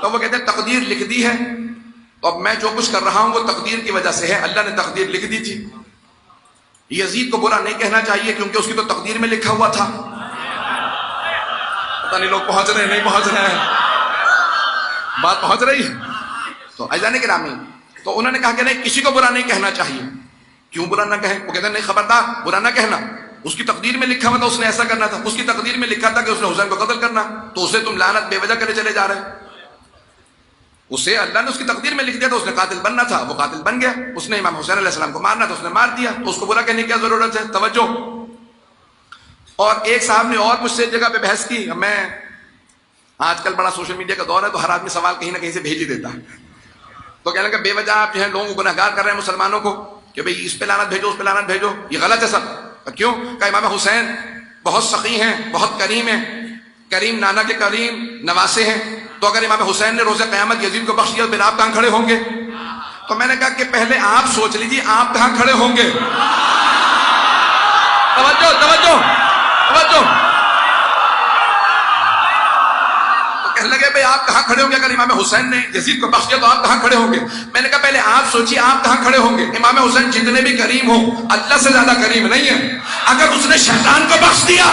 تو وہ کہتے ہیں تقدیر لکھ دی ہے، تو اب میں جو کچھ کر رہا ہوں وہ تقدیر کی وجہ سے ہے، اللہ نے تقدیر لکھ دی تھی۔ یزید کو برا نہیں کہنا چاہیے کیونکہ اس کی تو تقدیر میں لکھا ہوا تھا۔ پتہ نہیں لوگ پہنچ رہے ہیں نہیں پہنچ رہے ہیں، بات پہنچ رہی ہے؟ تو عزیزان گرامی، تو انہوں نے کہا کہ نہیں کسی کو برا نہیں کہنا چاہیے۔ کیوں برا نہ کہیں؟ وہ کہتے ہیں نہیں خبردار برا نہ کہنا، اس کی تقدیر میں لکھا ہوا تھا اس نے ایسا کرنا تھا، اس کی تقدیر میں لکھا تھا کہ اس نے حسین کو قتل کرنا، تو اسے تم لعنت بے وجہ کرے چلے جا رہے۔ اسے اللہ نے اس کی تقدیر میں لکھ دیا تھا، اس نے قاتل بننا تھا، وہ قاتل بن گیا، اس نے امام حسین علیہ السلام کو مارنا تھا، اس نے مار دیا، تو اس کو برا کہنے کی کیا ضرورت ہے؟ توجہ۔ اور ایک صاحب نے اور مجھ سے جگہ پہ بحث کی، میں آج کل بڑا سوشل میڈیا کا دور ہے تو ہر آدمی سوال کہیں نہ کہیں سے بھیج ہی دیتا ہے، تو کہنے لگا بے وجہ آپ جو ہے لوگوں کو گنہگار کر رہے ہیں مسلمانوں کو کہ بھئی اس پہ لعنت بھیجو اس پہ لعنت بھیجو، یہ غلط ہے سب۔ کیوں؟ کہ امام حسین بہت سخی ہیں، بہت کریم ہیں، کریم نانا کے کریم نواسے ہیں، تو اگر امام حسین نے روز قیامت یزید کو بخش دیا پھر آپ کہاں کھڑے ہوں گے؟ تو میں نے کہا کہ پہلے آپ سوچ لیجیے آپ کہاں کھڑے ہوں گے۔ توجہ توجہ توجہ۔ تو کہنے لگے بھئی آپ کہاں کھڑے ہوں گے؟ اگر امام حسین نے یزید کو بخش دیا تو آپ کہاں کھڑے ہوں گے؟ میں نے کہا پہلے آپ سوچیے آپ کہاں کھڑے ہوں گے۔ امام حسین جتنے بھی کریم ہوں اللہ سے زیادہ کریم نہیں ہے، اگر اس نے شیطان کو بخش دیا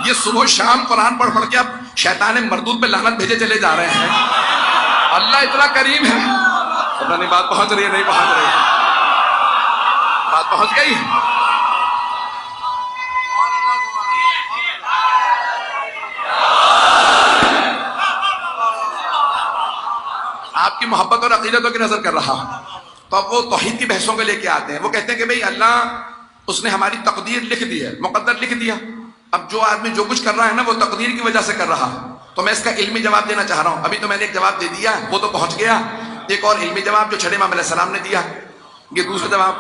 یہ صبح شام قرآن پڑھ پڑھ کے اب شیطان مردود پہ لعنت بھیجے چلے جا رہے ہیں۔ اللہ اتنا کریم ہے، پتہ نہیں بات پہنچ رہی ہے نہیں پہنچ رہی ہے، بات پہنچ گئی۔ آپ کی محبت اور عقیدتوں کی نظر کر رہا تو اب وہ توحید کی بحثوں کو لے کے آتے ہیں۔ وہ کہتے ہیں کہ بھئی اللہ اس نے ہماری تقدیر لکھ دی ہے، مقدر لکھ دیا، اب جو آدمی جو کچھ کر رہا ہے نا وہ تقدیر کی وجہ سے کر رہا ہے۔ تو میں اس کا علمی جواب دینا چاہ رہا ہوں، ابھی تو میں نے ایک جواب دے دیا وہ تو پہنچ گیا، ایک اور علمی جواب جو چھٹے امام علیہ السلام نے دیا، یہ دوسرا جواب۔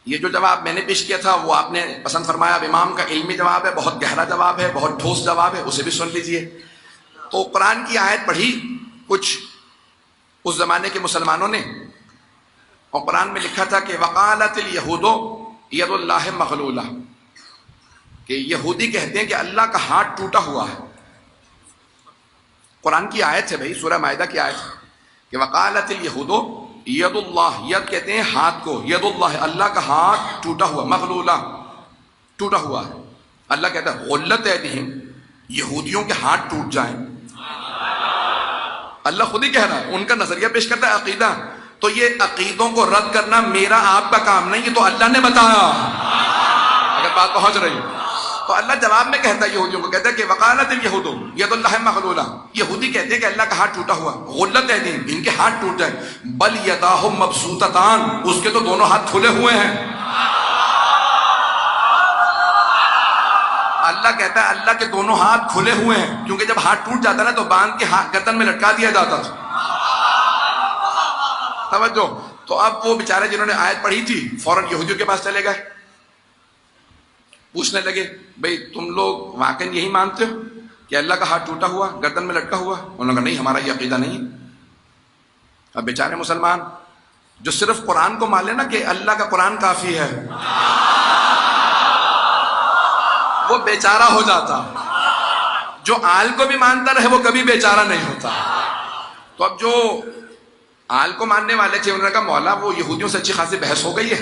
یہ جو جواب میں نے پیش کیا تھا وہ آپ نے پسند فرمایا، اب امام کا علمی جواب ہے، بہت گہرا جواب ہے، بہت ٹھوس جواب ہے، اسے بھی سن لیجئے۔ تو قرآن کی آیت پڑھی کچھ اس زمانے کے مسلمانوں نے، اور قرآن میں لکھا تھا کہ وقالت الیہود ید اللہ مغلولہ، کہ یہودی کہتے ہیں کہ اللہ کا ہاتھ ٹوٹا ہوا ہے۔ قرآن کی آیت ہے بھائی، سورہ مائدہ کی آیت ہے کہ وقالت الیہود ید اللہ، ید کہتے ہیں ہاتھ کو، ید اللہ اللہ کا ہاتھ ٹوٹا ہوا، مغلولہ ٹوٹا ہوا ہے۔ اللہ کہتا ہے غلت ایدیہم، یہودیوں کے ہاتھ ٹوٹ جائیں۔ اللہ خود ہی کہہ رہا ہے، ان کا نظریہ پیش کرتا ہے عقیدہ، تو یہ عقیدوں کو رد کرنا میرا آپ کا کام نہیں، یہ تو اللہ نے بتایا، اگر بات پہنچ رہی ہے۔ تو اللہ جواب میں کہتا ہے یہودیوں کو، کہتا ہے کہ وقالت الیہود ید اللہ مغلولہ، یہودی کہتے ہیں کہ اللہ کا ہاتھ ٹوٹا ہوا، غلت ایدیہم، ان کے ہاتھ ٹوٹ جائیں، بل یداہ مبسوطتان، اس کے تو دونوں ہاتھ کھلے ہوئے ہیں۔ اللہ کہتا ہے اللہ کے دونوں ہاتھ کھلے ہوئے ہیں، کیونکہ جب ہاتھ ٹوٹ جاتا نا تو باندھ کے گردن میں لٹکا دیا جاتا تھا۔ توجہ۔ تو اب وہ بیچارے جنہوں نے آیت پڑھی تھی فوراً یہودیوں کے پاس چلے گئے، پوچھنے لگے بھئی تم لوگ واقعی یہی مانتے ہو کہ اللہ کا ہاتھ ٹوٹا ہوا گردن میں لٹکا ہوا؟ انہوں نے کہا نہیں ہمارا یہ عقیدہ نہیں۔ اب بیچارے مسلمان جو صرف قرآن کو مان لے نا کہ اللہ کا قرآن کافی ہے، وہ بیچارہ ہو جاتا، جو آل کو بھی مانتا رہے وہ کبھی بیچارہ نہیں ہوتا۔ تو اب جو آل کو ماننے والے تھے انہوں نے کہا مولا وہ یہودیوں سے اچھی خاصی بحث ہو گئی ہے،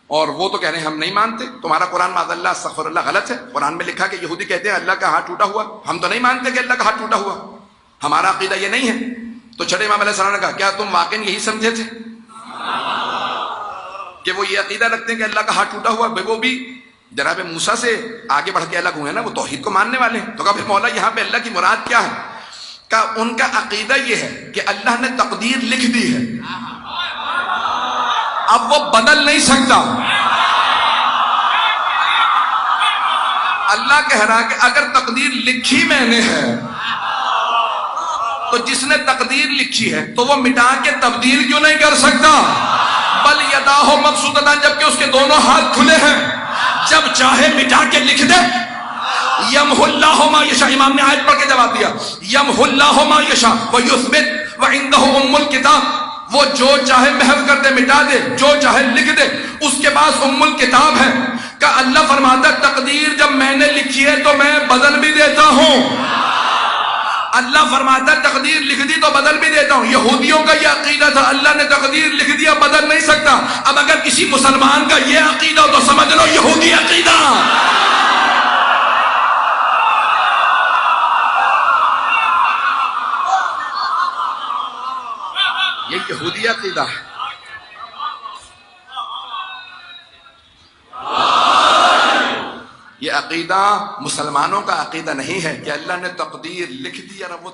اور وہ تو کہہ رہے ہیں ہم نہیں مانتے، تمہارا قرآن معاذ اللہ استغفر اللہ غلط ہے، قرآن میں لکھا کہ یہودی کہتے ہیں اللہ کا ہاتھ ٹوٹا ہوا، ہم تو نہیں مانتے کہ اللہ کا ہاتھ ٹوٹا ہوا، ہمارا عقیدہ یہ نہیں ہے۔ تو چھٹے امام علیہ السلام نے کہا کیا تم واقعی یہی سمجھے تھے کہ وہ یہ عقیدہ رکھتے ہیں کہ اللہ کا ہاتھ ٹوٹا ہوا؟ بھائی وہ بھی جناب موسیٰ سے آگے بڑھ کے الگ ہوئے ہیں نا، وہ توحید کو ماننے والے ہیں۔ تو کہا پھر مولا یہاں پہ اللہ کی مراد کیا ہے؟ کہ ان کا عقیدہ یہ ہے کہ اللہ نے تقدیر لکھ دی ہے، اب وہ بدل نہیں سکتا۔ اللہ کہہ رہا کہ اگر تقدیر لکھی میں نے ہے تو جس نے تقدیر لکھی ہے تو وہ مٹا کے تبدیل کیوں نہیں کر سکتا؟ بل یداہ مبسوطتان، جبکہ اس کے دونوں ہاتھ کھلے ہیں، جب چاہے مٹا کے لکھ دے یمحو اللہ ما یشاء، امام نے آیت پڑھ کے جواب دیا، یمحو اللہ ما یشاء ویثبت وعندہ ام الکتاب، وہ جو چاہے محو کر دے، مٹا دے، جو چاہے لکھ دے، اس کے پاس ام الکتاب ہے۔ کہ اللہ فرماتا تقدیر جب میں نے لکھی ہے تو میں بدل بھی دیتا ہوں۔ اللہ فرماتا تقدیر لکھ دی تو بدل بھی دیتا ہوں۔ یہودیوں کا یہ عقیدہ تھا، اللہ نے تقدیر لکھ دیا بدل نہیں سکتا۔ اب اگر کسی مسلمان کا یہ عقیدہ ہو تو سمجھ لو یہودی عقیدہ۔ یہ یہودی عقیدہ ہے۔ یہ عقیدہ مسلمانوں کا عقیدہ نہیں ہے کہ اللہ نے تقدیر لکھ دی اور وہ